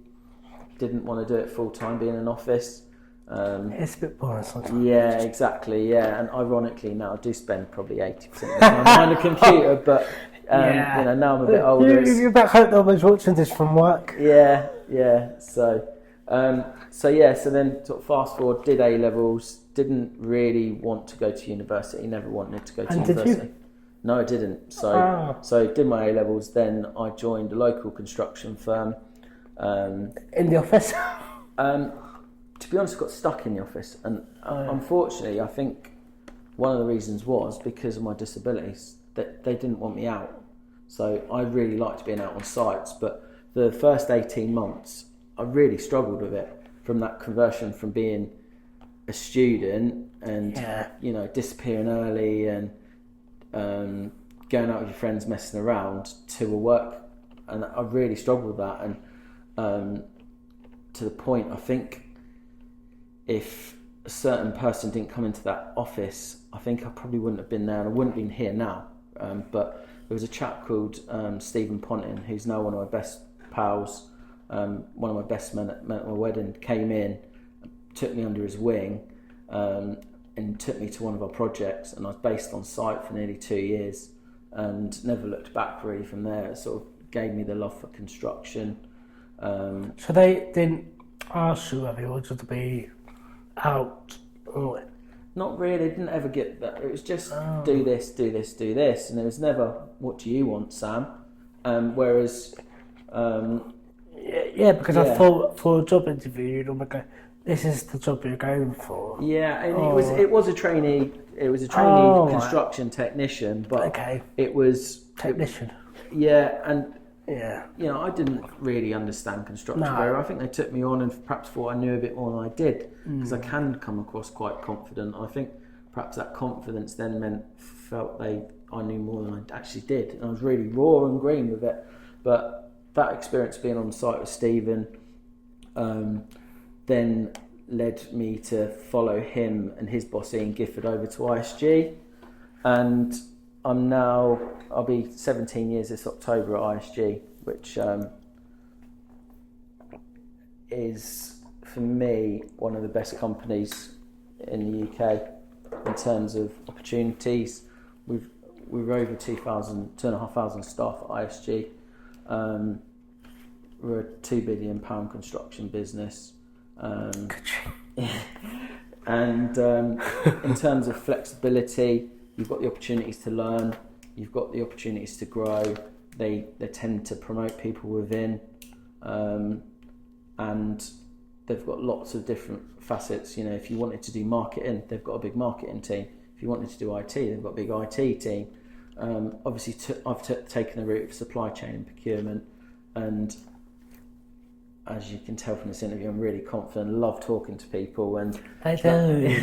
Speaker 3: didn't want to do it full time, being in an office.
Speaker 2: It's a bit boring sometimes.
Speaker 3: Yeah, exactly, and ironically now I do spend probably 80% of the time behind a computer, but now I'm a bit older.
Speaker 2: You're back home always watching this from work.
Speaker 3: Yeah. So then sort of fast forward, did A-levels, didn't really want to go to university, never wanted to go to university.
Speaker 2: Did you?
Speaker 3: No, I didn't. So did my A-levels, then I joined a local construction firm.
Speaker 2: In the office?
Speaker 3: To be honest, I got stuck in the office, and unfortunately I think one of the reasons was because of my disabilities, that they didn't want me out. So I really liked being out on sites, but the first 18 months I really struggled with it, from that conversion from being a student and disappearing early and going out with your friends messing around to a work, and I really struggled with that, and to the point I think if a certain person didn't come into that office, I think I probably wouldn't have been there, and I wouldn't have been here now. But there was a chap called Stephen Ponting, who's now one of my best pals, one of my best men at my wedding, came in, took me under his wing, and took me to one of our projects, and I was based on site for nearly 2 years and never looked back really from there. It sort of gave me the love for construction.
Speaker 2: So they didn't ask you whether you wanted to be out or...
Speaker 3: Not really, didn't ever get that. It was just do this, and it was never, what do you want, Sam? Whereas
Speaker 2: Yeah, because I
Speaker 3: Yeah.
Speaker 2: thought for a job interview, you'd almost go, this is the job you're going for.
Speaker 3: Yeah, and
Speaker 2: Oh.
Speaker 3: it was a trainee. It was a trainee
Speaker 2: Oh, right.
Speaker 3: construction technician, but
Speaker 2: Okay.
Speaker 3: it was
Speaker 2: Technician.
Speaker 3: Yeah, and
Speaker 2: Yeah.
Speaker 3: you know, I didn't really understand construction
Speaker 2: No.
Speaker 3: very well. I think they took me on and perhaps thought I knew a bit more than I did, because I can come across quite confident. I think perhaps that confidence then felt I knew more than I actually did, and I was really raw and green with it. But that experience being on site with Stephen then led me to follow him and his boss Ian Gifford over to ISG, and I'll be 17 years this October at ISG, which is for me one of the best companies in the UK in terms of opportunities. We're over 2,500 staff at ISG. We're a £2 billion construction business. And in terms of flexibility, you've got the opportunities to learn, you've got the opportunities to grow. They tend to promote people within, and they've got lots of different facets. You know, if you wanted to do marketing, they've got a big marketing team. If you wanted to do IT, they've got a big IT team. Obviously, I've taken the route of supply chain and procurement, and as you can tell from this interview, I'm really confident. Love talking to people, and
Speaker 2: I do.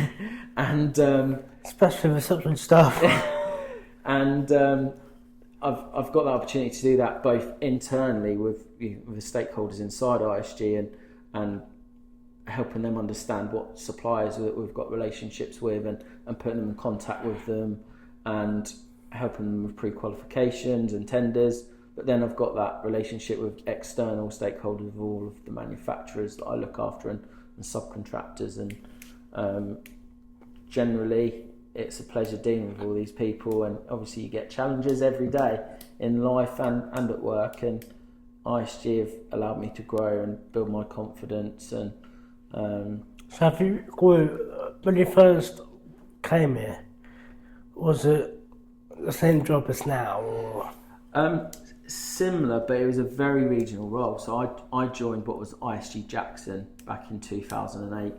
Speaker 3: and
Speaker 2: especially with such stuff.
Speaker 3: and I've got the opportunity to do that both internally with the stakeholders inside ISG and helping them understand what suppliers that we've got relationships with and putting them in contact with them and helping them with pre-qualifications and tenders. But then I've got that relationship with external stakeholders of all of the manufacturers that I look after and subcontractors, and generally it's a pleasure dealing with all these people. And obviously you get challenges every day in life and at work, and ISG have allowed me to grow and build my confidence. And
Speaker 2: so have you, when you first came here, was it the same job as now, or?
Speaker 3: Similar, but it was a very regional role. So I joined what was ISG Jackson back in 2008.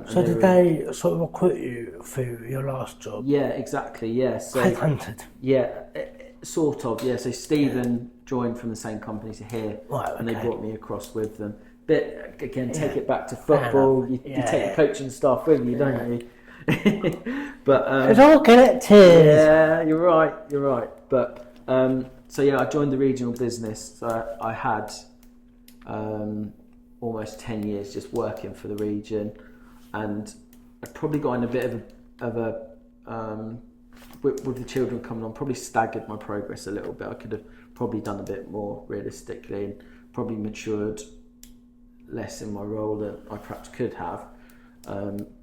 Speaker 2: So did they sort of recruit you for your last job?
Speaker 3: Yeah, exactly. Yeah. So
Speaker 2: Headhunted.
Speaker 3: Yeah, sort of. Yeah. So Stephen joined from the same company to here,
Speaker 2: right, okay.
Speaker 3: And they brought me across with them. But again, take it back to football. You take the coaching staff with you, don't you? But
Speaker 2: it's all connected.
Speaker 3: Yeah, you're right. But so yeah, I joined the regional business. So I had almost 10 years just working for the region, and I'd probably got in a bit of a with the children coming on, probably staggered my progress a little bit. I could have probably done a bit more realistically, and probably matured less in my role than I perhaps could have.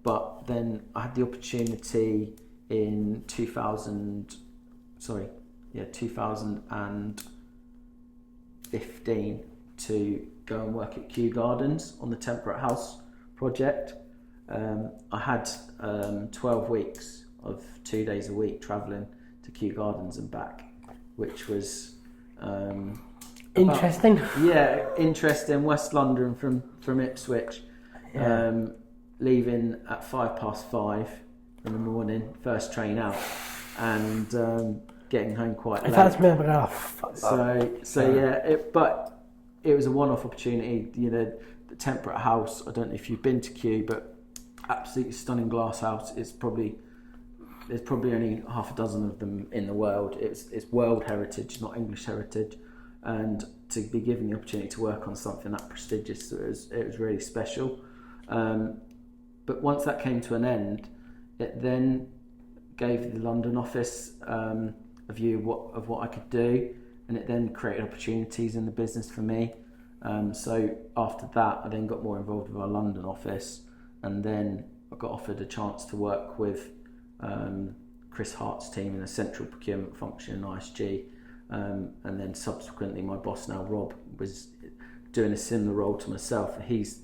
Speaker 3: But then I had the opportunity in 2015 to go and work at Kew Gardens on the Temperate House project. I had 12 weeks of 2 days a week travelling to Kew Gardens and back, which was
Speaker 2: interesting.
Speaker 3: Interesting. West London from Ipswich. Leaving at 5:05 in the morning, first train out, and getting home quite late.
Speaker 2: That's never enough.
Speaker 3: But it was a one-off opportunity. You know, the Temperate House, I don't know if you've been to Kew, but absolutely stunning glass house. There's probably only half a dozen of them in the world. It's world heritage, not English heritage, and to be given the opportunity to work on something that prestigious, it was really special. But once that came to an end, it then gave the London office a view of what I could do, and it then created opportunities in the business for me. So after that, I then got more involved with our London office, and then I got offered a chance to work with Chris Hart's team in a central procurement function in ISG, and then subsequently my boss now, Rob, was doing a similar role to myself. He's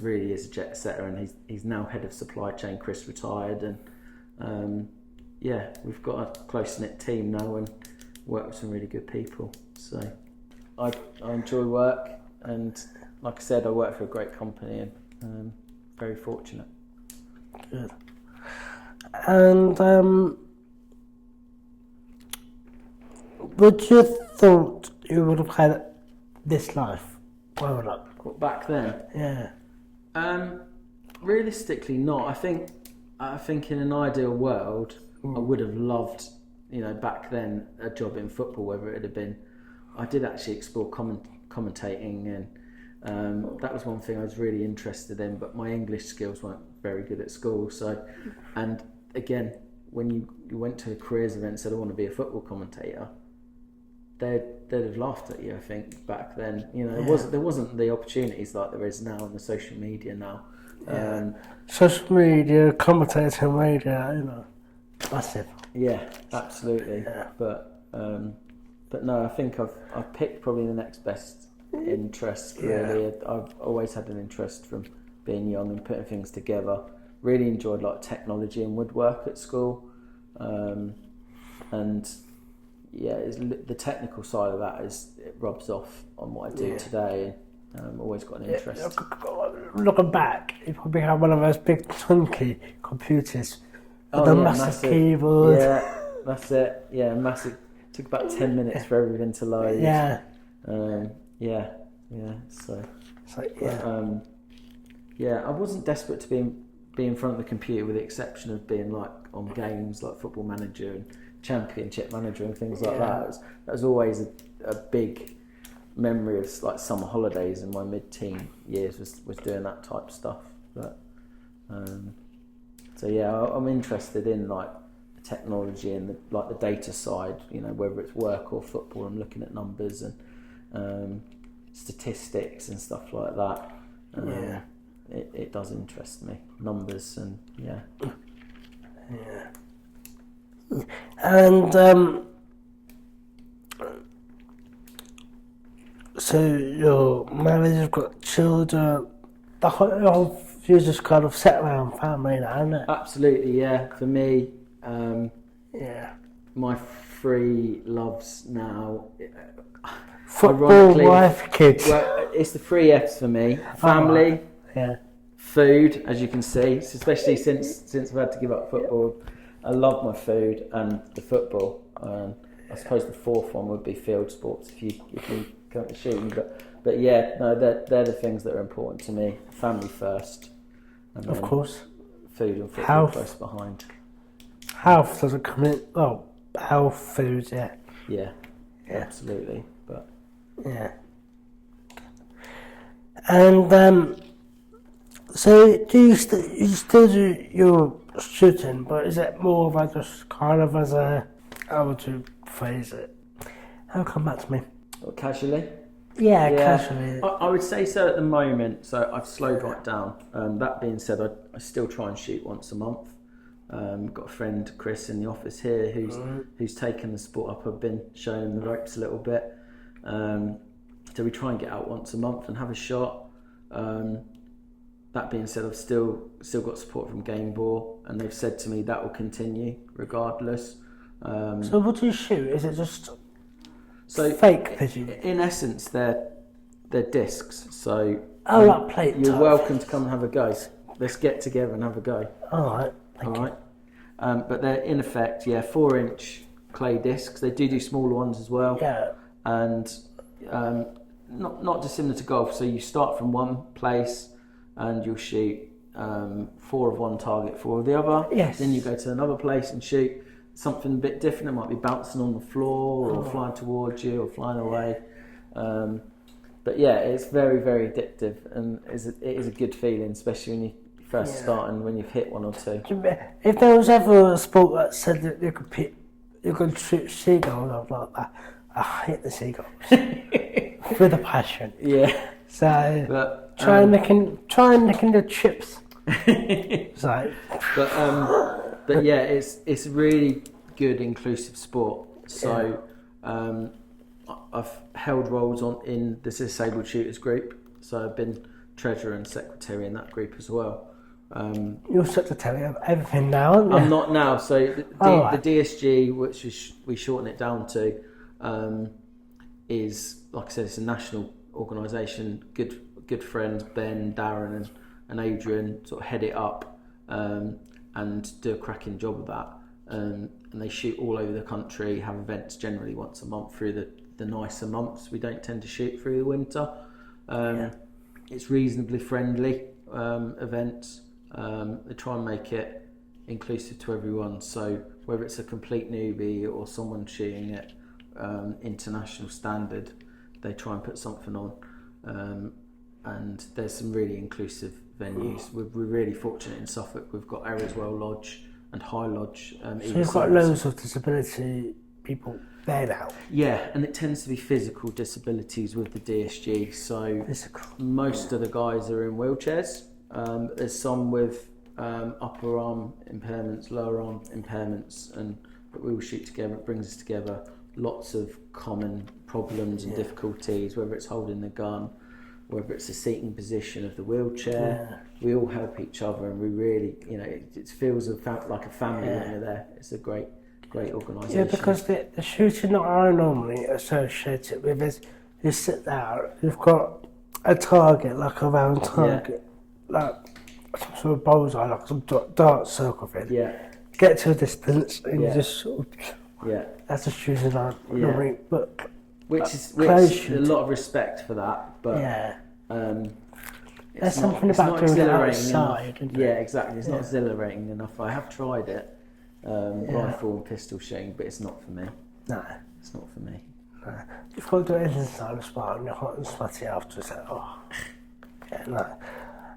Speaker 3: really is a jet setter, and he's now head of supply chain. Chris retired, and we've got a close knit team now and work with some really good people. So I enjoy work, and like I said, I work for a great company, and very fortunate.
Speaker 2: Good. And would you thought you would have had this life growing up?
Speaker 3: Back then,
Speaker 2: Yeah.
Speaker 3: Realistically, not. I think in an ideal world, I would have loved, back then, a job in football. Whether it had been, I did actually explore commentating, and that was one thing I was really interested in. But my English skills weren't very good at school. So, and again, when you went to a careers event and said I want to be a football commentator, they'd have laughed at you. I think back then, there wasn't the opportunities like there is now on the social media now.
Speaker 2: Social media, commentating, radio, massive.
Speaker 3: Yeah, absolutely.
Speaker 2: Yeah.
Speaker 3: But no, I think I've picked probably the next best interest. Really, I've always had an interest from being young and putting things together. Really enjoyed like technology and woodwork at school, and yeah, the technical side of that it rubs off on what I do today. And always got an interest.
Speaker 2: Looking back, you probably have one of those big chunky computers with a massive keyboard.
Speaker 3: Yeah, that's it. Yeah, massive. Took about 10 minutes for everything to load.
Speaker 2: Yeah.
Speaker 3: So
Speaker 2: yeah.
Speaker 3: I wasn't desperate to be in front of the computer, with the exception of being like on games like Football Manager and Championship Manager and things like that. That was always a big memory of like summer holidays in my mid-teen years was doing that type of stuff. But so yeah, I'm interested in like the technology and the data side. Whether it's work or football, I'm looking at numbers and statistics and stuff like that. It does interest me, numbers and yeah.
Speaker 2: And so you're married, you've got children. The whole you just kind of set around family now, isn't it?
Speaker 3: Absolutely, yeah. For me, my three loves now.
Speaker 2: Football, wife, kids.
Speaker 3: Well, it's the three F's for me: family, food, as you can see. Especially since I've had to give up football, I love my food and the football. I suppose the fourth one would be field sports if you come to shooting. But yeah, no, they're the things that are important to me. Family first, and
Speaker 2: of course.
Speaker 3: Food and football close behind.
Speaker 2: Health doesn't come in. Oh, health, food,
Speaker 3: Yeah, absolutely. But
Speaker 2: and so do you still do your shooting, but is it more of a just kind of as a, how would you phrase it? How come back to me?
Speaker 3: Casually?
Speaker 2: Yeah, casually.
Speaker 3: I would say so at the moment. So I've slowed right down. That being said, I still try and shoot once a month. Got a friend, Chris, in the office here who's taken the sport up. I've been showing him the ropes a little bit. So we try and get out once a month and have a shot. That being said, I've still got support from Game Ball, and they've said to me that will continue regardless.
Speaker 2: So what do you shoot? Is it just fake pigeon?
Speaker 3: In essence, they're discs. So
Speaker 2: like plate
Speaker 3: you're
Speaker 2: type.
Speaker 3: welcome to come and have a go. Let's get together and have a go.
Speaker 2: All right. Thank you.
Speaker 3: But they're in effect 4-inch clay discs. They do smaller ones as well.
Speaker 2: Yeah.
Speaker 3: And not dissimilar to golf. So you start from one place and you'll shoot 4 of one target, 4 of the other.
Speaker 2: Yes.
Speaker 3: Then you go to another place and shoot something a bit different. It might be bouncing on the floor or flying towards you or flying away. But yeah, it's very, very addictive, and it is a good feeling, especially when you first start and when you've hit one or two.
Speaker 2: If there was ever a sport that said that you could shoot seagulls, I'd like that. I hate the seagulls with a passion.
Speaker 3: Yeah.
Speaker 2: So
Speaker 3: but,
Speaker 2: try and licking the chips. So.
Speaker 3: But yeah, it's a really good inclusive sport. So I've held roles in the disabled shooters group. So I've been treasurer and secretary in that group as well.
Speaker 2: You're secretary of everything now, aren't you?
Speaker 3: I'm not now. So the DSG, which we shorten it down to, is like I said, it's a national organisation. Good friends Ben, Darren, and Adrian sort of head it up and do a cracking job of that. And they shoot all over the country, have events generally once a month through the nicer months. We don't tend to shoot through the winter. It's reasonably friendly events. They try and make it inclusive to everyone. So whether it's a complete newbie or someone shooting at international standard, they try and put something on. And there's some really inclusive venues. We're really fortunate in Suffolk. We've got Areswell Lodge and High Lodge.
Speaker 2: So you've got loads of disability people there now?
Speaker 3: Yeah, and it tends to be physical disabilities with the DSG. So most of the guys are in wheelchairs. There's some with upper arm impairments, lower arm impairments, but we all shoot together. It brings us together. Lots of common problems and difficulties, whether it's holding the gun, whether it's the seating position of the wheelchair. We all help each other, and we really, it feels like a family when you're there. It's a great organisation.
Speaker 2: Yeah, because the shooting that I normally associate it with is you sit there, you've got a target, like a round target, like some sort of bullseye, like some dart circle thing. Get to a distance and you just sort of, that's a shooting line. But
Speaker 3: which a lot of respect for that, but
Speaker 2: there's something about doing it outside.
Speaker 3: Exactly. It's not exhilarating enough. I have tried it, rifle and pistol shooting, but it's not for me.
Speaker 2: No,
Speaker 3: it's not for me.
Speaker 2: No. You've got to do it inside as well, and you're hot and sweaty afterwards.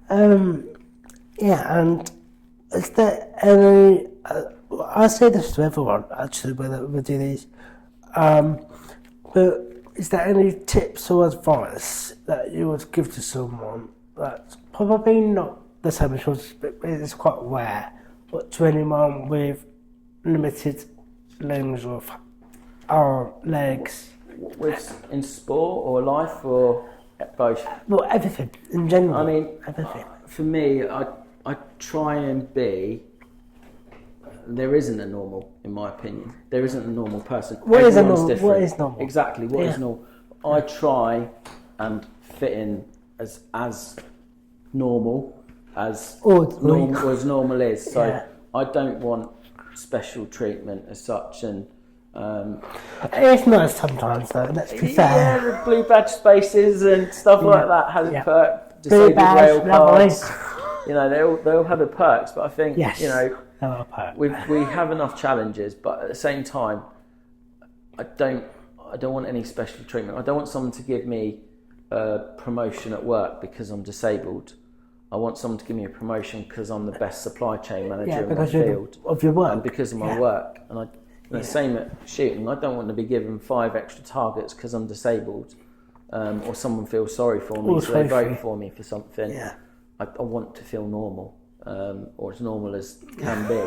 Speaker 2: And is there any? I say this to everyone actually when we do these. But is there any tips or advice that you would give to someone that's probably not the same as yours, but it's quite rare, but to anyone with limited limbs or legs?
Speaker 3: In sport or life or both?
Speaker 2: Well, everything in general.
Speaker 3: I mean,
Speaker 2: everything.
Speaker 3: For me, I try and be. There isn't a normal, in my opinion. There isn't a normal person.
Speaker 2: What is normal?
Speaker 3: Different.
Speaker 2: What is normal?
Speaker 3: Exactly. What is normal? I try and fit in as normal as normal is. So I don't want special treatment as such. And
Speaker 2: it's nice sometimes, though. Let's be fair.
Speaker 3: Yeah, the blue badge spaces and stuff like that has a perk.
Speaker 2: Blue badge, lovely.
Speaker 3: They all have the perks, but I think we have enough challenges, but at the same time, I don't want any special treatment. I don't want someone to give me a promotion at work because I'm disabled. I want someone to give me a promotion because I'm the best supply chain manager in my field
Speaker 2: of your work,
Speaker 3: and because of my work. And the same at shooting. I don't want to be given 5 extra targets because I'm disabled, or someone feels sorry for me, so they vote for me for something. I want to feel normal, or as normal as can be.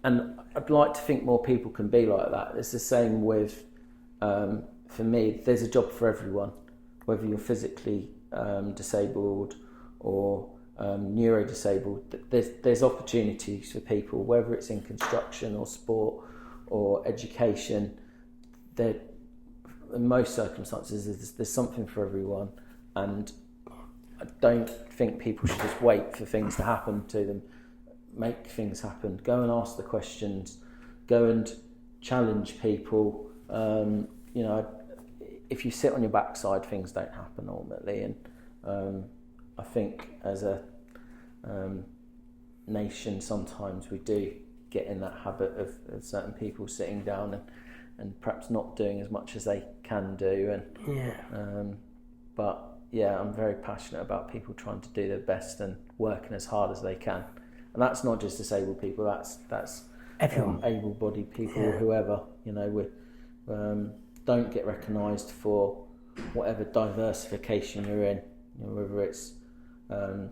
Speaker 3: And I'd like to think more people can be like that. It's the same with, for me, there's a job for everyone, whether you're physically disabled or neurodisabled. There's opportunities for people, whether it's in construction or sport or education. In most circumstances, there's something for everyone, and I don't think people should just wait for things to happen to them. Make things happen. Go and ask the questions. Go and challenge people. If you sit on your backside, things don't happen ultimately. And I think as a nation, sometimes we do get in that habit of certain people sitting down and perhaps not doing as much as they can do. But I'm very passionate about people trying to do their best and working as hard as they can. And that's not just disabled people, that's everyone, able-bodied people, or whoever. We don't get recognised for whatever diversification you're in, whether it's your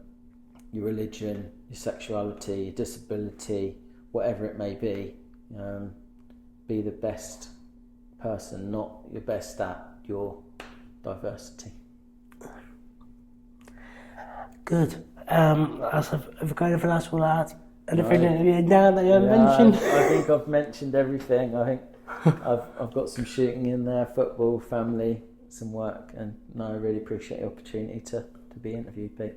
Speaker 3: religion, your sexuality, your disability, whatever it may be. Be the best person, not your best at your diversity.
Speaker 2: Good. Have you got anything else to add? Anything now that you haven't mentioned?
Speaker 3: I think I've mentioned everything. I think I've got some shooting in there, football, family, some work, and no, I really appreciate the opportunity to be interviewed, Pete.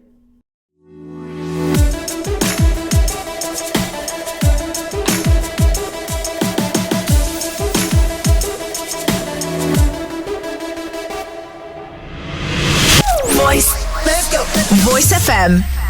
Speaker 1: Voice. Let's go. Voice FM.